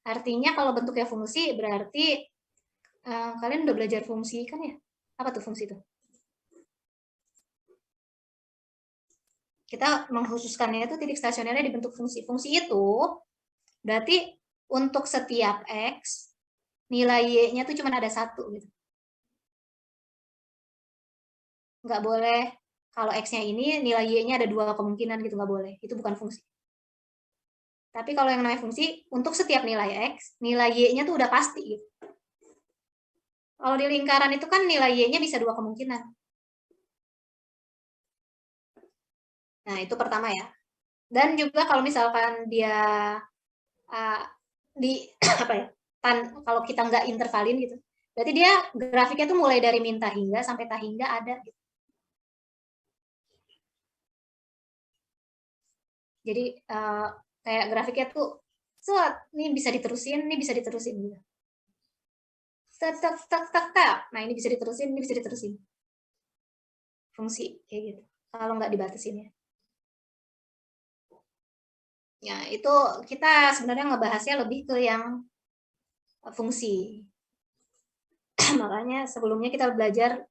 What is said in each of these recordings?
Artinya kalau bentuknya fungsi berarti kalian udah belajar fungsi kan ya? Apa tuh fungsi itu? Kita mengkhususkannya itu titik stasionernya di bentuk fungsi. Fungsi itu berarti untuk setiap X, nilai Y-nya tuh cuma ada satu gitu. Nggak boleh, kalau X-nya ini nilai Y-nya ada dua kemungkinan gitu, nggak boleh. Itu bukan fungsi. Tapi kalau yang namanya fungsi, untuk setiap nilai X, nilai Y-nya tuh udah pasti gitu. Kalau di lingkaran itu kan nilai Y-nya bisa dua kemungkinan. Nah, itu pertama ya. Dan juga kalau misalkan dia di apa ya? Kalau kita nggak intervalin gitu. Berarti dia grafiknya tuh mulai dari min tak hingga sampai tak hingga ada gitu. Jadi kayak grafiknya tuh ini bisa diterusin gitu. Tak. Nah, ini bisa diterusin. Fungsi kayak gitu. Kalau nggak dibatasin ya. Ya, itu kita sebenarnya ngebahasnya lebih ke yang fungsi. Makanya sebelumnya kita belajar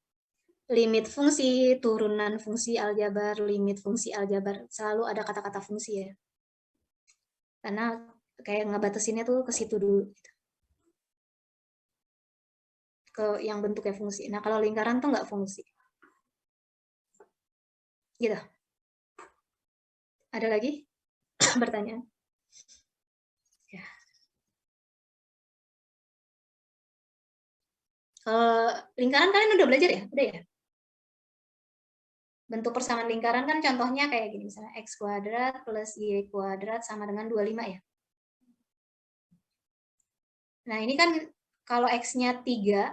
limit fungsi, turunan fungsi aljabar, limit fungsi aljabar. Selalu ada kata-kata fungsi ya. Karena kayak ngebatasinnya tuh ke situ dulu. Gitu. Ke yang bentuknya fungsi. Nah, kalau lingkaran tuh nggak fungsi. Gitu. Ada lagi pertanyaan? Ya. Lingkaran kalian udah belajar ya? Udah ya? Bentuk persamaan lingkaran kan contohnya kayak gini, misalnya X kuadrat plus Y kuadrat sama dengan 25 ya. Nah, ini kan kalau X-nya 3,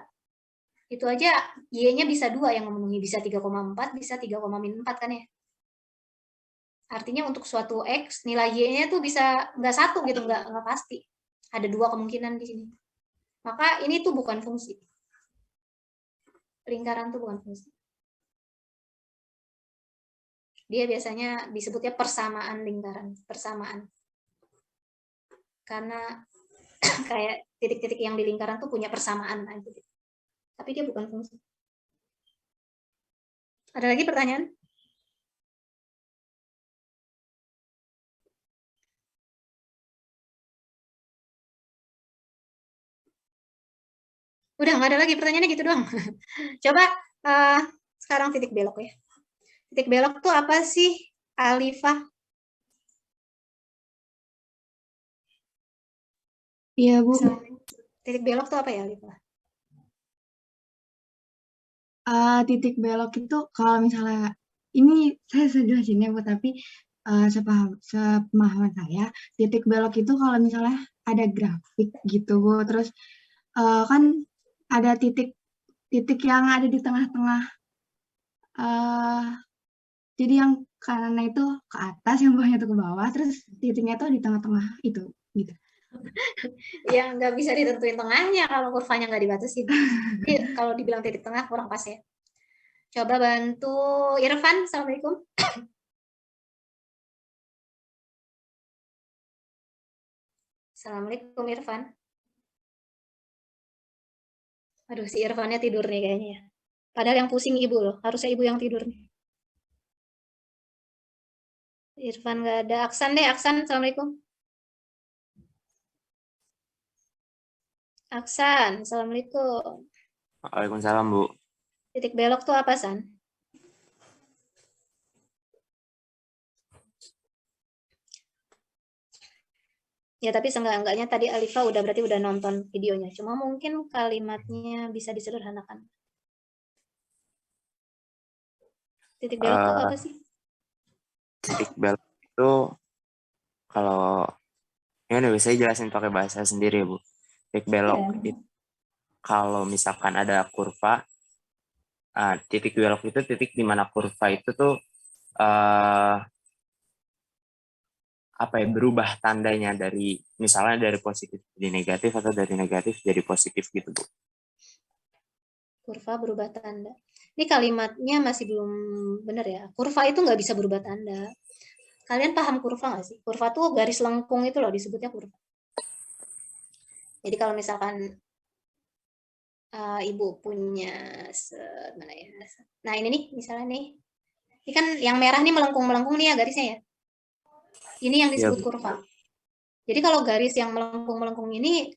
itu aja Y-nya bisa 2 yang memenuhi, bisa 3,4, bisa 3,-4 kan ya. Artinya untuk suatu X, nilai Y-nya tuh bisa nggak satu gitu, nggak pasti. Ada 2 kemungkinan di sini. Maka ini tuh bukan fungsi. Lingkaran tuh bukan fungsi. Dia biasanya disebutnya persamaan lingkaran, persamaan. Karena kayak titik-titik yang di lingkaran tuh punya persamaan aja. Tapi dia bukan fungsi. Ada lagi pertanyaan? Udah nggak ada lagi pertanyaannya gitu doang. Coba sekarang titik belok ya. Titik belok tuh apa sih, Alifah? Iya, Bu. Titik belok tuh apa ya, Alifah? Titik belok itu kalau misalnya, ini saya jelasinnya Bu, tapi sepemahaman saya, titik belok itu kalau misalnya ada grafik gitu Bu, terus kan ada titik yang ada di tengah-tengah, jadi yang kanannya itu ke atas, yang bawahnya itu ke bawah, terus titiknya itu di tengah-tengah itu gitu. Ya nggak bisa ditentuin tengahnya kalau kurvanya nggak dibatasin. Jadi kalau dibilang titik tengah kurang pas ya. Coba bantu Irfan. Assalamualaikum. Assalamualaikum Irfan. Aduh, si Irfannya tidur nih kayaknya ya. Padahal yang pusing ibu loh. Harusnya ibu yang tidur nih. Irfan nggak ada. Aksan deh, Aksan. Assalamualaikum. Aksan, Assalamualaikum. Waalaikumsalam, Bu. Titik belok tuh apa, San? Ya, tapi seenggak-enggaknya tadi Alifa berarti udah nonton videonya. Cuma mungkin kalimatnya bisa disederhanakan. Titik belok tuh apa sih? Titik belok itu kalau ini udah bisa jelasin pakai bahasa sendiri, Bu. Titik belok itu kalau misalkan ada kurva, titik belok itu titik di mana kurva itu tuh berubah tandanya dari misalnya dari positif jadi negatif atau dari negatif jadi positif gitu, Bu. Kurva berubah tanda. Ini kalimatnya masih belum benar ya. Kurva itu nggak bisa berubah tanda. Kalian paham kurva nggak sih? Kurva tuh garis lengkung itu loh disebutnya kurva. Jadi kalau misalkan Ibu punya mana ya? Nah, ini nih misalnya nih. Ini kan yang merah nih melengkung-melengkung nih ya garisnya ya. Ini yang disebut kurva. Jadi kalau garis yang melengkung-melengkung ini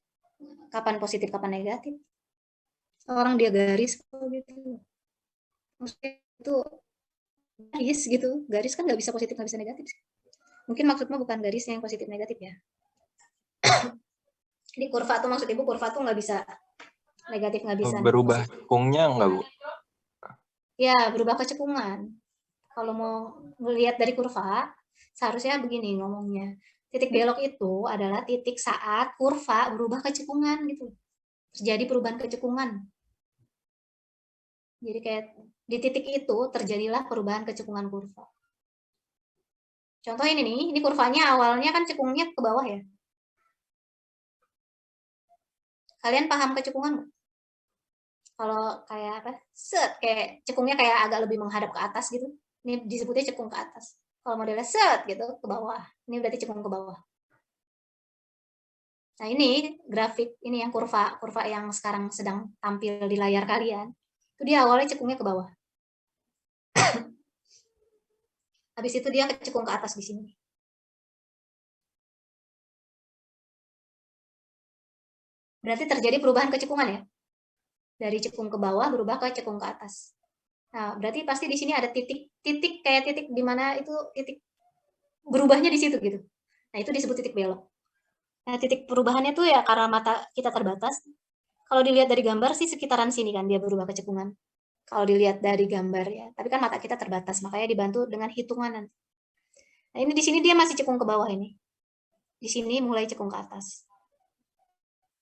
kapan positif, kapan negatif? Orang dia garis gitu. Maksudnya itu garis gitu. Garis kan nggak bisa positif, nggak bisa negatif. Mungkin maksudnya bukan garisnya yang positif negatif ya. Jadi kurva tuh maksud Ibu kurva tuh nggak bisa negatif, nggak bisa berubah positif. cekungnya nggak, Bu? Ya, berubah kecekungan. Kalau mau melihat dari kurva, seharusnya begini ngomongnya. Titik belok itu adalah titik saat kurva berubah kecekungan gitu. Terjadi perubahan kecekungan. Jadi kayak di titik itu terjadilah perubahan kecekungan kurva. Contoh ini nih, ini kurvanya awalnya kan cekungnya ke bawah ya. Kalian paham kecekungan nggak? Kalau kayak apa? Set, kayak cekungnya kayak agak lebih menghadap ke atas gitu. Ini disebutnya cekung ke atas. Kalau modelnya set gitu ke bawah. Ini berarti cekung ke bawah. Nah, ini grafik ini yang kurva yang sekarang sedang tampil di layar kalian. Itu dia awalnya cekungnya ke bawah. Habis itu dia cekung ke atas di sini. Berarti terjadi perubahan kecekungan ya. Dari cekung ke bawah berubah ke cekung ke atas. Nah, berarti pasti di sini ada titik kayak titik di mana itu titik berubahnya di situ gitu. Nah, itu disebut titik belok. Nah, titik perubahannya tuh ya karena mata kita terbatas. Kalau dilihat dari gambar sih sekitaran sini kan dia berubah kecekungan. Kalau dilihat dari gambar ya, tapi kan mata kita terbatas, makanya dibantu dengan hitungan nanti. Nah, ini di sini dia masih cekung ke bawah ini. Di sini mulai cekung ke atas.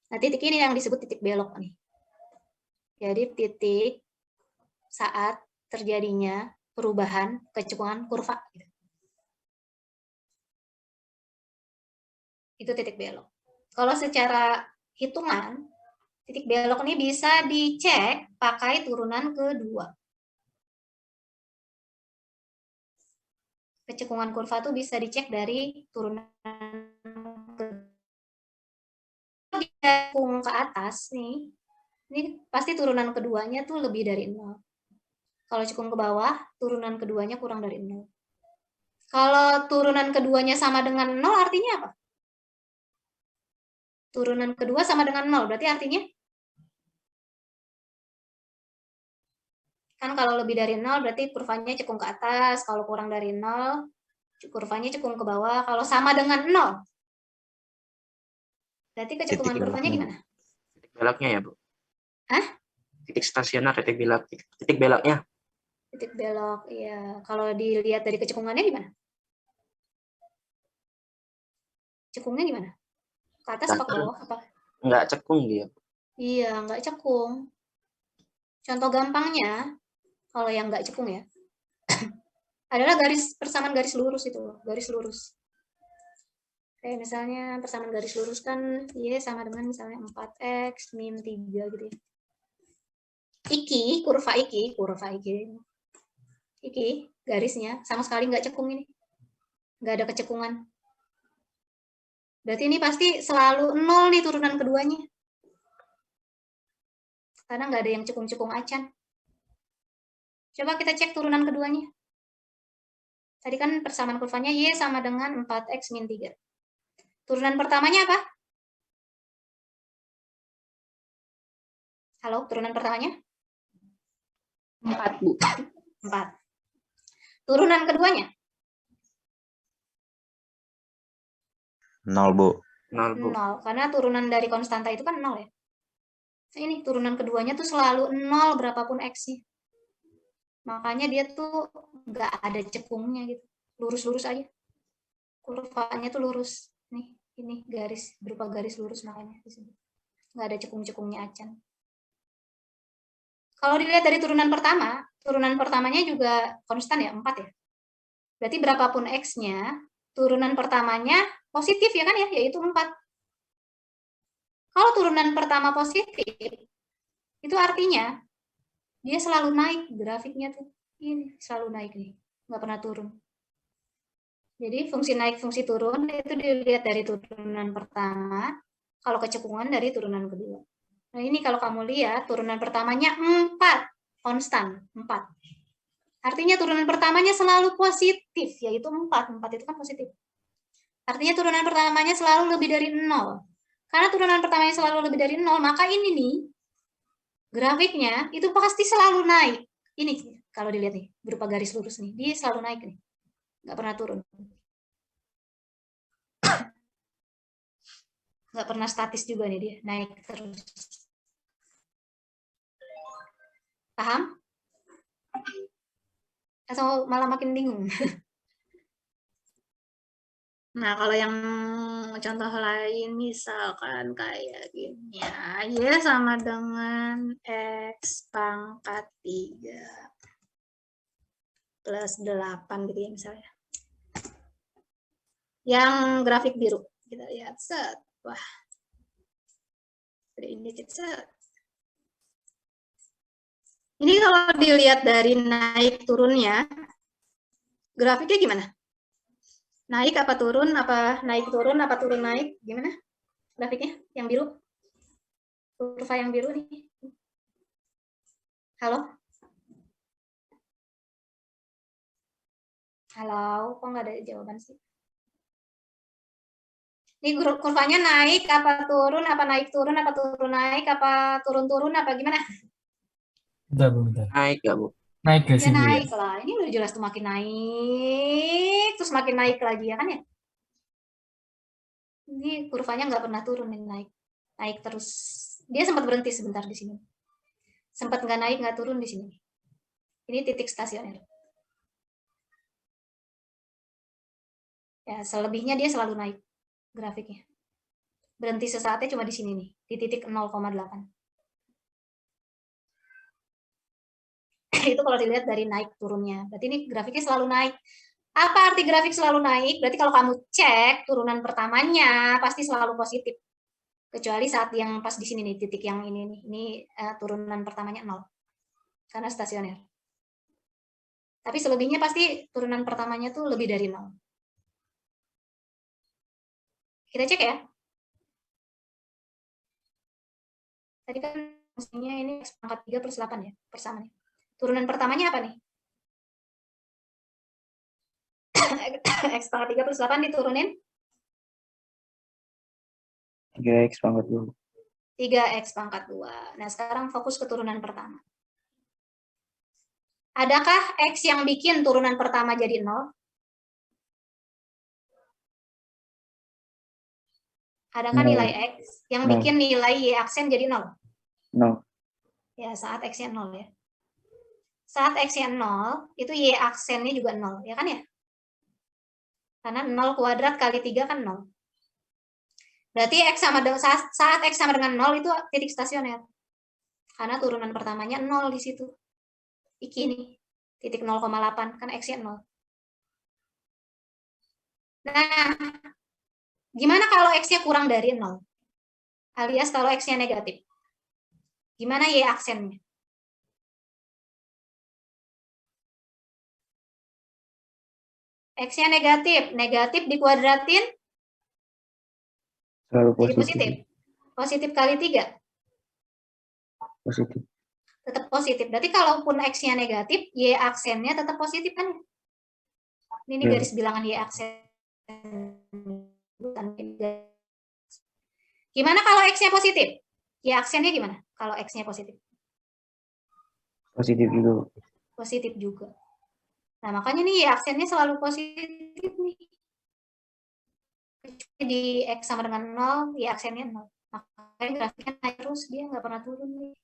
Nah, titik ini yang disebut titik belok nih. Jadi titik saat terjadinya perubahan kecekungan kurva. Itu titik belok. Kalau secara hitungan, titik belok ini bisa dicek pakai turunan kedua. Kecekungan kurva itu bisa dicek dari turunan kedua. Cekung ke atas nih, ini pasti turunan keduanya tuh lebih dari 0. Kalau cekung ke bawah, turunan keduanya kurang dari 0. Kalau turunan keduanya sama dengan 0 artinya apa? Turunan kedua sama dengan 0, berarti artinya kan kalau lebih dari 0 berarti kurvanya cekung ke atas, kalau kurang dari 0 kurvanya cekung ke bawah, kalau sama dengan 0 berarti kecekungan kurvanya gimana? Titik beloknya ya, Bu? Hah? Titik stasioner, titik beloknya. Titik belok, iya. Kalau dilihat dari kecekungannya gimana? Cekungnya gimana? Ke atas apa ke bawah? Apa? Nggak cekung dia. Iya, nggak cekung. Contoh gampangnya, kalau yang nggak cekung ya, adalah persamaan garis lurus itu, garis lurus. Kayak misalnya persamaan garis lurus kan Y sama dengan misalnya 4X min 3 gitu ya. Kurva iki, garisnya sama sekali nggak cekung ini. Nggak ada kecekungan. Berarti ini pasti selalu 0 nih turunan keduanya. Karena nggak ada yang cekung-cekung acan. Coba kita cek turunan keduanya. Tadi kan persamaan kurvanya Y sama dengan 4X min 3. Turunan pertamanya apa? Halo, turunan pertamanya? 4, Bu. 4. Turunan keduanya? 0, Bu. 0. Karena turunan dari konstanta itu kan 0 ya. Nah, ini turunan keduanya tuh selalu 0 berapapun X-nya. Makanya dia tuh nggak ada cekungnya gitu. Lurus-lurus aja. Kurvanya tuh lurus. Nih, ini garis, berupa garis lurus makanya disebut. Nggak ada cekung-cekungnya acan. Kalau dilihat dari turunan pertamanya juga konstan ya, 4 ya. Berarti berapapun X-nya, turunan pertamanya positif ya kan ya, yaitu 4. Kalau turunan pertama positif, itu artinya dia selalu naik grafiknya tuh. Ini selalu naik nih, nggak pernah turun. Jadi fungsi naik, fungsi turun itu dilihat dari turunan pertama. kalau kecekungan dari turunan kedua. Nah ini kalau kamu lihat turunan pertamanya 4, konstan 4. Artinya turunan pertamanya selalu positif, yaitu 4. 4 itu kan positif. Artinya turunan pertamanya selalu lebih dari 0. Karena turunan pertamanya selalu lebih dari 0, maka ini nih, grafiknya itu pasti selalu naik. Ini kalau dilihat nih, berupa garis lurus nih, dia selalu naik nih. Nggak pernah turun. Nggak pernah statis juga nih dia, naik terus. Paham? Atau malah makin bingung? Nah, kalau yang contoh lain misalkan kayak gini ya, Y sama dengan X pangkat 3 plus 8 gitu ya misalnya. Yang grafik biru, kita lihat, set. Wah, ada indicate set. Ini kalau dilihat dari naik turunnya, grafiknya gimana? Naik apa turun, apa naik turun, apa turun naik, gimana grafiknya yang biru? Kurva yang biru nih. Halo? Halo, kok nggak ada jawaban sih? Ini kurvanya naik, apa turun, apa naik turun, apa turun naik, apa turun-turun, apa gimana? Bentar, Bu, bentar. Naik gak, Bu? Naik gak Ya sih, Bu, ya? naik lah, ini udah jelas tuh makin naik, terus makin naik lagi ya kan ya? Ini kurvanya nggak pernah turun, nih, naik terus. Dia sempat berhenti sebentar di sini. Sempat nggak naik, nggak turun di sini. Ini titik stasioner. Ya, selebihnya dia selalu naik grafiknya. Berhenti sesaatnya cuma di sini nih, di titik 0,8. Itu kalau dilihat dari naik turunnya. Berarti ini grafiknya selalu naik. Apa arti grafik selalu naik? Berarti kalau kamu cek turunan pertamanya pasti selalu positif. Kecuali saat yang pas di sini nih, titik yang ini nih. Ini turunan pertamanya 0. Karena stasioner. Tapi selebihnya pasti turunan pertamanya tuh lebih dari 0. Kita cek ya. Tadi kan mestinya ini X pangkat 3 plus 8 ya, persamanya. Turunan pertamanya apa nih? X pangkat 3 plus 8 diturunin 3x pangkat 2. 3x pangkat 2. Nah, sekarang fokus ke turunan pertama. Adakah X yang bikin turunan pertama jadi 0? Adakah No. nilai X yang No. bikin nilai Y aksen jadi 0? No. Ya, saat X-nya 0 ya. Saat X-nya 0, itu Y aksennya juga 0, ya kan ya? Karena 0 kuadrat kali 3 kan 0. Berarti X sama saat X sama dengan 0 itu titik stasioner. Karena turunan pertamanya 0 di situ. Iki nih, titik 0,8, kan X-nya 0. Nah, gimana kalau X-nya kurang dari 0? Alias kalau X-nya negatif. Gimana Y aksennya? X-nya negatif. Negatif dikuadratin Selalu jadi positif. positif. Positif kali 3. Positif. Tetap positif. Berarti kalaupun X-nya negatif, Y aksennya tetap positif kan? Ini Ya. garis bilangan Y aksen. Gimana kalau X-nya positif? Y aksennya gimana kalau X-nya positif? Positif juga. Positif juga. Nah, makanya nih Y aksennya selalu positif nih. Kecuali di X sama dengan 0, Y aksennya 0. Makanya grafiknya naik terus, dia nggak pernah turun nih.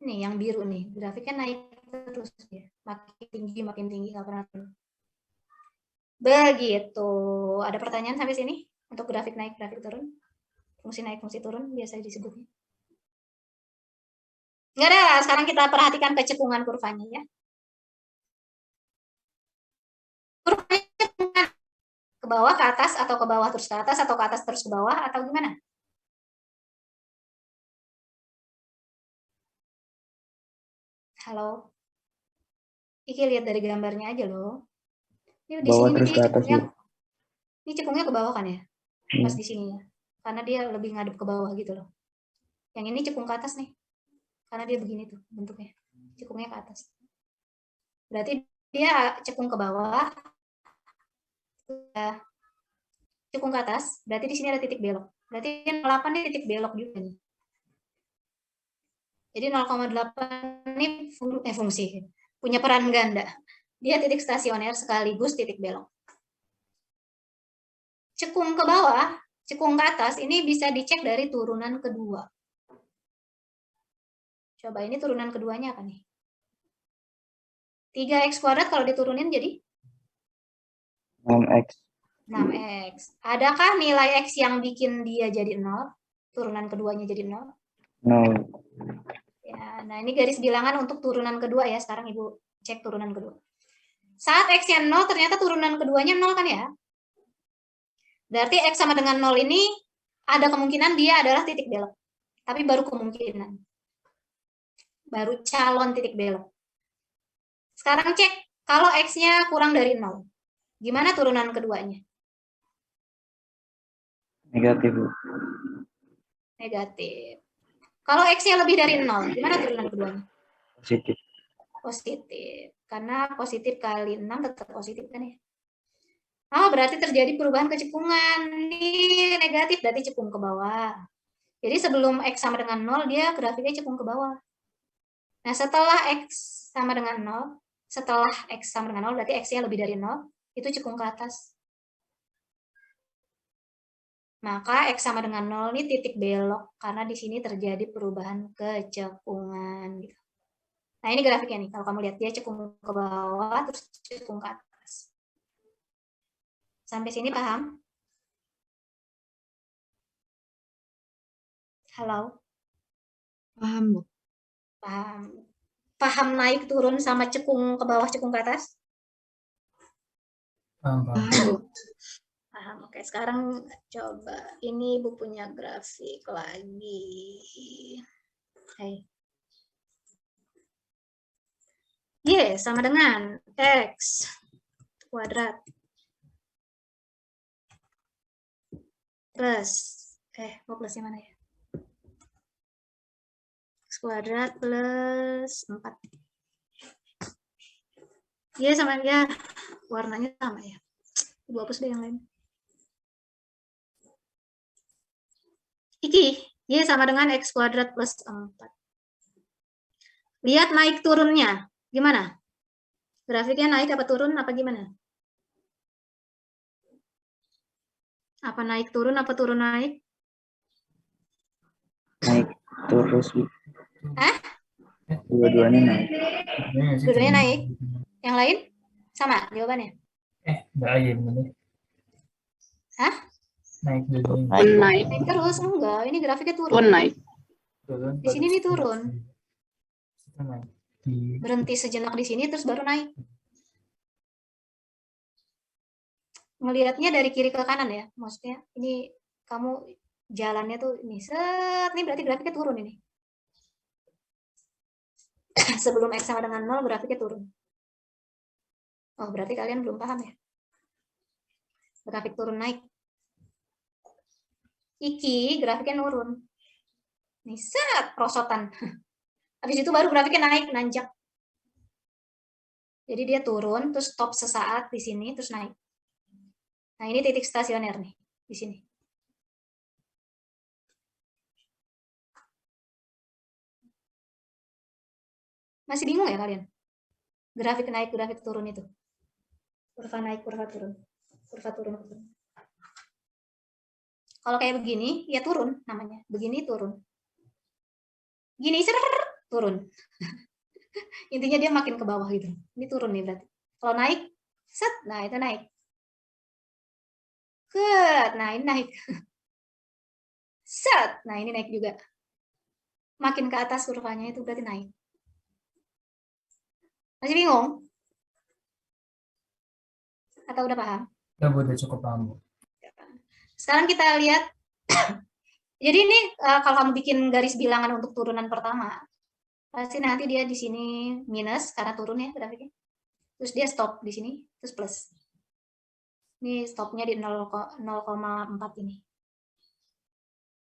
Nih, yang biru nih, grafiknya naik terus ya. Makin tinggi, nggak pernah turun. Begitu. Ada pertanyaan sampai sini? Untuk grafik naik, grafik turun? Fungsi naik, fungsi turun, biasa disebutnya. Nggak ada, sekarang kita perhatikan kecekungan kurvanya ya. Kurvanya ke bawah, ke atas, atau ke bawah terus ke atas, atau ke atas terus ke bawah, atau gimana? Halo? Iki lihat dari gambarnya aja loh. Ini di Bawah sini terus nih ke atas cekungnya, ya. ini cekungnya ke bawah kan ya? Pas di sini ya. karena dia lebih ngadep ke bawah gitu loh. Yang ini cekung ke atas nih, karena dia begini tuh bentuknya, cekungnya ke atas. Berarti dia cekung ke bawah, cekung ke atas, berarti di sini ada titik belok. Berarti 0,8 ini titik belok juga nih. Jadi 0,8 ini fungsi, punya peran ganda. Dia titik stasioner sekaligus titik belok. Cekung ke bawah, cekung ke atas, ini bisa dicek dari turunan kedua. Coba ini turunan keduanya apa nih? 3x kuadrat kalau diturunin jadi? 6x. 6x. Adakah nilai x yang bikin dia jadi 0? Turunan keduanya jadi 0? 0. Ya, nah ini garis bilangan untuk turunan kedua ya. Sekarang Ibu cek turunan kedua. Saat x-nya 0, ternyata turunan keduanya 0 kan ya? Berarti x sama dengan 0 ini ada kemungkinan dia adalah titik belok. Tapi baru kemungkinan. Baru calon titik belok. Sekarang cek, kalau x-nya kurang dari 0. Gimana turunan keduanya? Negatif, Bu. Negatif. Kalau x-nya lebih dari 0, gimana turunan keduanya? Positif. Positif. Karena positif kali 6 tetap positif kan ya? Oh, berarti terjadi perubahan kecekungan. Ini negatif, berarti cekung ke bawah. Jadi sebelum x sama dengan 0, dia grafiknya cekung ke bawah. Nah, setelah x sama dengan 0, setelah x sama dengan 0, berarti x-nya lebih dari 0, itu cekung ke atas. Maka x sama dengan 0 ini titik belok, karena di sini terjadi perubahan kecekungan. Gitu. Nah, ini grafiknya nih. Kalau kamu lihat, dia cekung ke bawah, terus cekung ke atas. Sampai sini paham? Halo? Paham, Bu. Paham. Paham naik turun sama cekung ke bawah, cekung ke atas? Paham, paham. Paham, Bu. Paham. Oke, sekarang coba. Ini Ibu punya grafik lagi. Hai. Y sama dengan X kuadrat plus, mau plusnya mana ya? X kuadrat plus 4. Y sama, ya, warnanya sama ya. Ibu hapus deh yang lain. Iki, Y sama dengan X kuadrat plus 4. Lihat naik turunnya. Gimana? Grafiknya naik apa turun apa gimana? Apa naik turun apa turun naik? Naik terus, Bu. Hah? Dua-duanya naik. Dua-duanya naik. Yang lain? Sama jawabannya? Enggak aja bener. Hah? Naik dulu. Naik. Naik terus? Enggak, ini grafiknya turun. Pun naik. Turun. Di sini nih turun. Itu naik. Di Berhenti sejenak di sini terus baru naik. Ngelihatnya dari kiri ke kanan ya, maksudnya ini kamu jalannya tuh ini set, ini berarti grafiknya turun ini. Sebelum X sama dengan 0 grafiknya turun. Oh, berarti kalian belum paham ya. Grafik turun naik. Iki grafiknya nurun. Nih set, prosotan. Habis itu baru grafiknya naik, nanjak. Jadi dia turun, terus stop sesaat di sini, terus naik. Nah, ini titik stasioner nih, di sini. Masih bingung ya kalian? Grafik naik, grafik turun itu. Kurva naik, kurva turun. Kurva turun, kurva turun. Kalau kayak begini, ya turun namanya. Begini turun. Gini, turun. Intinya dia makin ke bawah gitu. Ini turun nih berarti. Kalau naik, set, nah itu naik. Nah ini naik. Set, nah ini naik juga. Makin ke atas kurvanya itu berarti naik. Masih bingung? Atau udah paham? ya udah cukup paham, Bu. Sekarang kita lihat. Jadi ini kalau kamu bikin garis bilangan untuk turunan pertama, pasti nanti dia di sini minus karena turun ya grafiknya. Terus dia stop di sini, terus plus. Ini stopnya di 0,4 ini.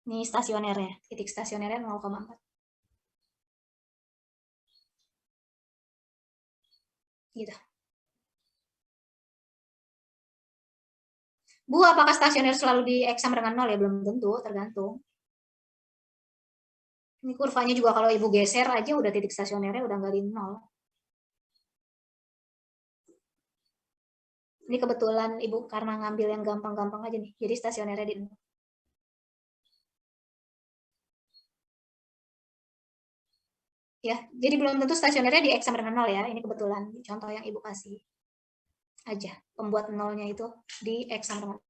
Ini stasioner ya, titik stasionernya 0,4. Gitu. Bu, apakah stasioner selalu di X sama dengan 0 ya? Belum tentu, tergantung. Ini kurvanya juga kalau Ibu geser aja udah titik stasionernya udah nggak di 0. Ini kebetulan Ibu karena ngambil yang gampang-gampang aja nih. Jadi stasionernya di 0. Ya, jadi belum tentu stasionernya di X sama dengan 0 ya. Ini kebetulan contoh yang Ibu kasih aja. Pembuat nolnya itu di X sama dengan.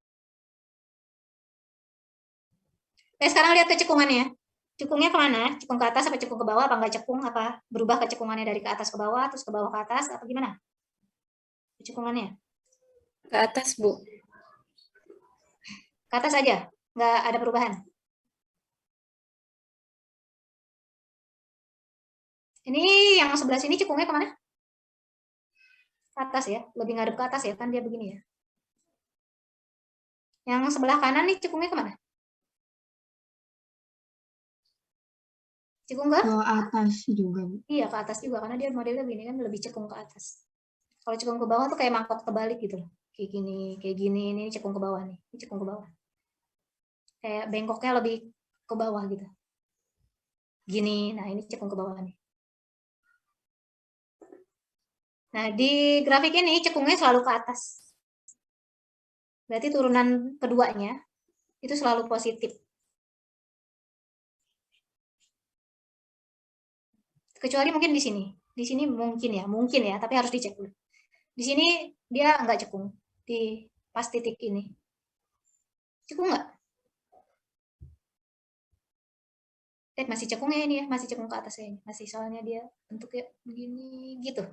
Oke, sekarang lihat ke cekungannya. Cekungnya kemana? Cekung ke atas apa cekung ke bawah? Apa nggak cekung? Apa berubah ke cekungannya dari ke atas ke bawah, terus ke bawah ke atas? Apa gimana? Cekungannya? Ke atas, Bu. Ke atas aja? Nggak ada perubahan? Ini yang sebelah sini cekungnya kemana? Ke atas ya? Lebih ngadep ke atas ya? Kan dia begini ya? Yang sebelah kanan nih cekungnya kemana? Cekung ke? Ke atas juga, Bu. Iya, ke atas juga. Karena dia modelnya begini kan lebih cekung ke atas. Kalau cekung ke bawah tuh kayak mangkok terbalik gitu loh. Kayak gini, ini cekung ke bawah nih. Ini cekung ke bawah. Kayak bengkoknya lebih ke bawah gitu. Gini, nah ini cekung ke bawah nih. Nah, di grafik ini cekungnya selalu ke atas. Berarti turunan keduanya itu selalu positif. Kecuali mungkin di sini. Di sini mungkin ya, tapi harus dicek dulu. Di sini dia nggak cekung. Di pas titik ini. Cekung nggak? Masih cekung ya ini ya, masih cekung ke atas ya ini. Masih soalnya dia bentuknya begini gitu.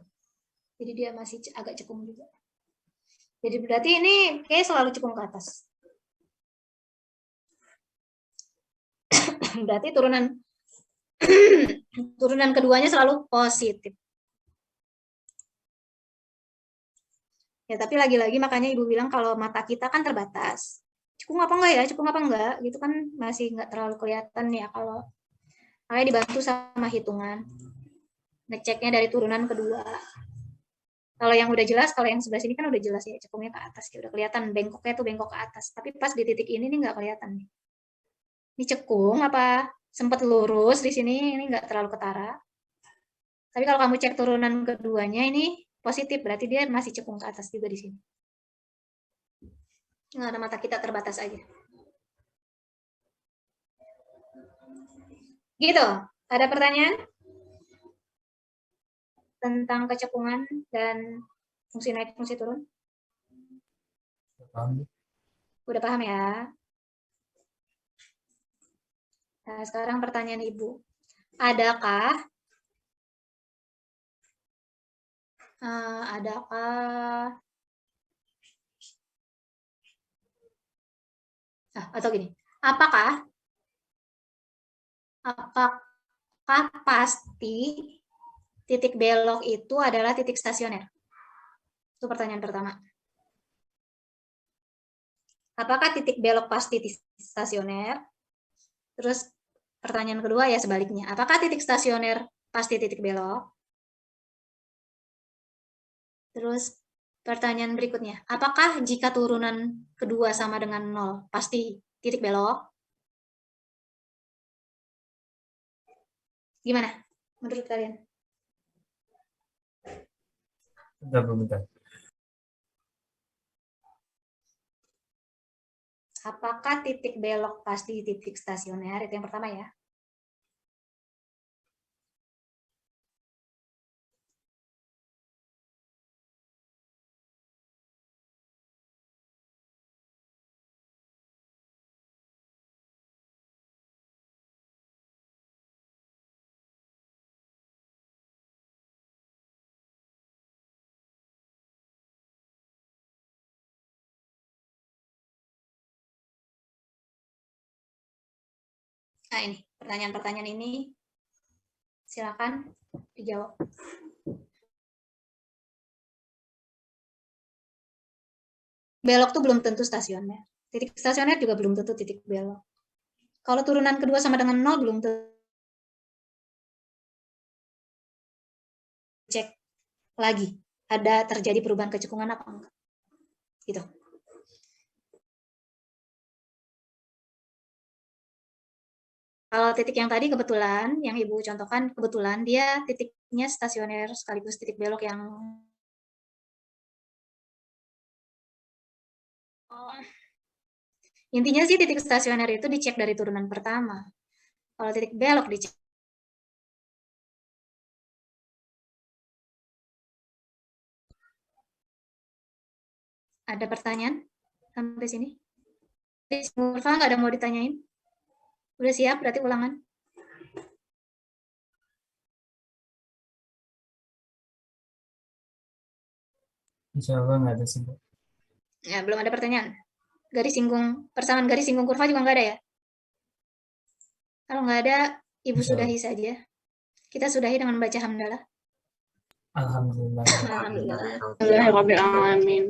Jadi dia masih agak cekung juga. Jadi berarti ini kayak selalu cekung ke atas. Berarti turunan keduanya selalu positif. Ya, tapi lagi-lagi makanya Ibu bilang kalau mata kita kan terbatas. Cekung apa enggak ya? Cekung apa enggak? Gitu kan masih enggak terlalu kelihatan ya kalau makanya dibantu sama hitungan. Ngeceknya dari turunan kedua. Kalau yang udah jelas, kalau yang sebelah sini kan udah jelas ya, cekungnya ke atas. Ya udah kelihatan bengkoknya tuh bengkok ke atas. Tapi pas di titik ini nih enggak kelihatan nih. Ini cekung apa sempat lurus di sini, ini enggak terlalu ketara. Tapi kalau kamu cek turunan keduanya ini positif, berarti dia masih cekung ke atas juga di sini. Nggak, mata kita terbatas aja. Gitu. Ada pertanyaan tentang kecekungan dan fungsi naik, fungsi turun? Paham? Udah paham ya? Nah, sekarang pertanyaan Ibu. Adakah atau gini, apakah pasti titik belok itu adalah titik stasioner? Itu pertanyaan pertama. Apakah titik belok pasti titik stasioner? Terus pertanyaan kedua ya sebaliknya. Apakah titik stasioner pasti titik belok? Terus pertanyaan berikutnya. Apakah jika turunan kedua sama dengan 0 pasti titik belok? Gimana menurut kalian? Bentar. Apakah titik belok pasti titik stasioner? Itu yang pertama ya. Nah ini, pertanyaan-pertanyaan ini silakan dijawab. Belok tuh belum tentu stasioner. Titik stasioner juga belum tentu titik belok. Kalau turunan kedua sama dengan 0 belum cek lagi ada terjadi perubahan kecekungan apa enggak. Gitu. Kalau titik yang tadi kebetulan, yang Ibu contohkan kebetulan dia titiknya stasioner sekaligus titik belok yang intinya sih titik stasioner itu dicek dari turunan pertama. Kalau titik belok dicek. Ada pertanyaan sampai sini? Murfa nggak ada mau ditanyain? Udah siap berarti ulangan? Insya Allah nggak ada sih, Bu. Ya, belum ada pertanyaan. Garis singgung, persamaan garis singgung kurva juga nggak ada ya? Kalau nggak ada, Ibu Insya Allah. sudahi saja. Kita sudahi dengan membaca hamdalah. Alhamdulillah. Alhamdulillah. Alhamdulillahirabbil alamin.